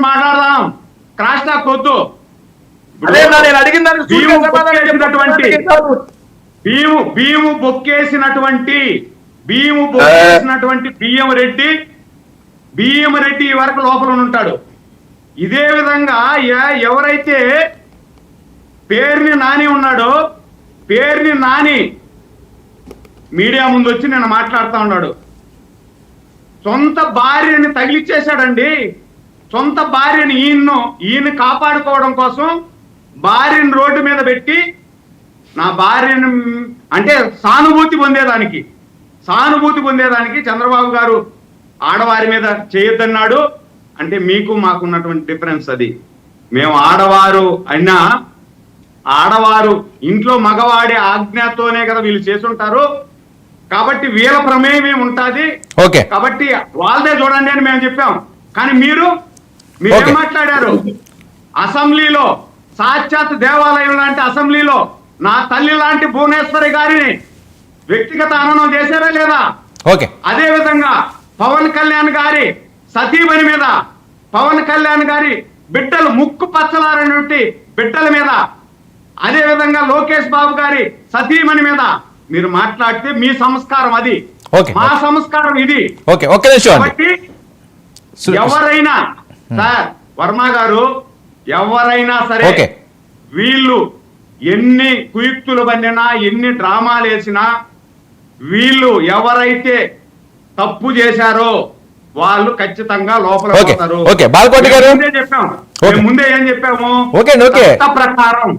మాట్లాడదాం, crash talk వద్దు. నేను అడిగిన భీము బొక్కేసినటువంటి బియ్యం రెడ్డి వరకు లోపల ఉంటాడు. ఇదే విధంగా ఎవరైతే పేరుని నాని ఉన్నాడో, పేరుని నాని మీడియా ముందు వచ్చి నేను మాట్లాడుతూ ఉన్నాడు. సొంత భార్యని తగిలిచ్చేశాడండి. సొంత భార్యని ఈయన కాపాడుకోవడం కోసం భార్యని రోడ్డు మీద పెట్టి, నా భార్యను అంటే సానుభూతి పొందేదానికి చంద్రబాబు గారు ఆడవారి మీద చేయొద్దన్నాడు. అంటే మీకు మాకున్నటువంటి డిఫరెన్స్ అది. మేము ఆడవారు ఇంట్లో మగవాడే ఆజ్ఞతోనే కదా వీళ్ళు చేసుంటారు. కాబట్టి వీళ్ళ ప్రమేయం ఉంటుంది. కాబట్టి వాళ్ళదే చూడండి అని మేము చెప్పాం. కానీ మీరేం మాట్లాడారు? అసెంబ్లీలో సాక్షాత్ దేవాలయం లాంటి అసెంబ్లీలో నా తల్లి లాంటి భువనేశ్వరి గారిని వ్యక్తిగత హననం చేశారా లేదా? అదే విధంగా పవన్ కళ్యాణ్ గారి సతీమణి మీద, పవన్ కళ్యాణ్ గారి బిడ్డలు ముక్కు పచ్చలారనటువంటి బిడ్డల మీద, అదే విధంగా లోకేష్ బాబు గారి సతీమణి మీద మీరు మాట్లాడితే మీ సంస్కారం అది, మా సంస్కారం ఇది. కాబట్టి ఎవరైనా సార్ వర్మ గారు, ఎవరైనా సరే వీళ్ళు ఎన్ని కుయుక్తులు పన్నినా, ఎన్ని డ్రామాలు వేసినా, వీళ్ళు ఎవరైతే తప్పు చేశారో వాళ్ళు ఖచ్చితంగా లోపల పోతారు. ముందే ఏం చెప్పాము? ప్రకారం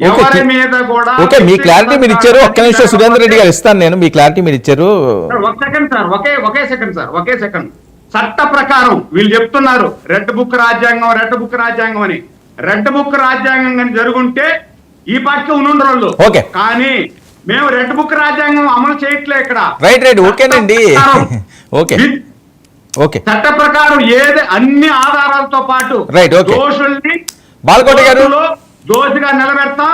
ఎవరి మీద కూడా మీ క్లారిటీ మీరు ఇచ్చారు. ఒక్క నిమిషం సురేందర్ రెడ్డి గారు ఇస్తాను నేను, మీ క్లారిటీ మీరు ఇచ్చారు. ఒకే సెకండ్. చట్ట ప్రకారం వీళ్ళు చెప్తున్నారు రెడ్ బుక్ రాజ్యాంగం అని. రెడ్ బుక్ రాజ్యాంగం కానీ జరుగుంటే ఈ పార్టీకి ఉండుండరు. కానీ మేము రెడ్ బుక్ రాజ్యాంగం అమలు చేయట్లే ఇక్కడ. రైట్ ఓకేనండి. చట్ట ప్రకారం అన్ని ఆధారాలతో పాటు దోషుల్ని బాలకోటి గారు దోషిగా నిలబెడతాం.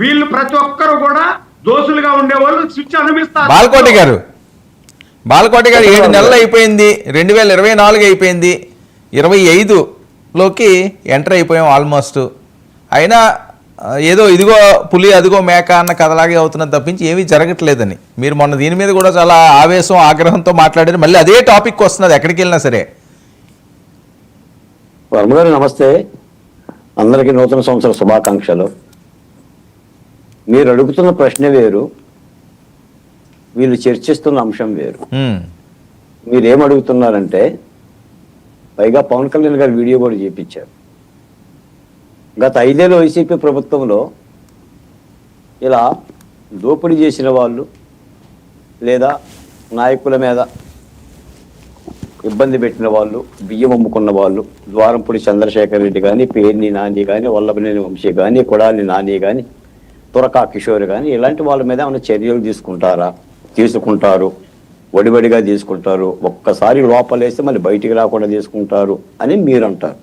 వీళ్ళు ప్రతి ఒక్కరు కూడా దోషులుగా ఉండేవాళ్ళు శిక్ష అనుభవిస్తారు. బాలకోటి గారు 7 నెలలు అయిపోయింది, 2024 అయిపోయింది, 25లోకి ఎంటర్ అయిపోయాం ఆల్మోస్ట్. అయినా ఏదో ఇదిగో పులి అదిగో మేక అన్న కథలాగే అవుతున్నది తప్పించి ఏమీ జరగట్లేదని మీరు మొన్న దీని మీద కూడా చాలా ఆవేశం ఆగ్రహంతో మాట్లాడారు. మళ్ళీ అదే టాపిక్ వస్తున్నది ఎక్కడికి వెళ్ళినా సరే. వర్మ గారు నమస్తే, అందరికీ నూతన సంవత్సర శుభాకాంక్షలు. మీరు అడుగుతున్న ప్రశ్న వేరు, వీళ్ళు చర్చిస్తున్న అంశం వేరు. మీరేం అడుగుతున్నారంటే, పైగా పవన్ కళ్యాణ్ గారు వీడియో కూడా చేపించారు. గత 5 ఏళ్ళు వైసీపీ ప్రభుత్వంలో ఇలా దోపిడీ చేసిన వాళ్ళు లేదా నాయకుల మీద ఇబ్బంది పెట్టిన వాళ్ళు, బియ్యం అమ్ముకున్న వాళ్ళు, ద్వారంపూడి చంద్రశేఖర్ రెడ్డి కానీ, పేర్ని నాని కానీ, వల్లభనేని వంశీ కానీ, కొడాలి నాని కానీ, తురకా కిషోర్ కానీ, ఇలాంటి వాళ్ళ మీద ఏమైనా చర్యలు తీసుకుంటారు, వడివడిగా తీసుకుంటారు, ఒక్కసారి లోపలేస్తే మళ్ళీ బయటికి రాకుండా తీసుకుంటారు అని మీరు అంటారు.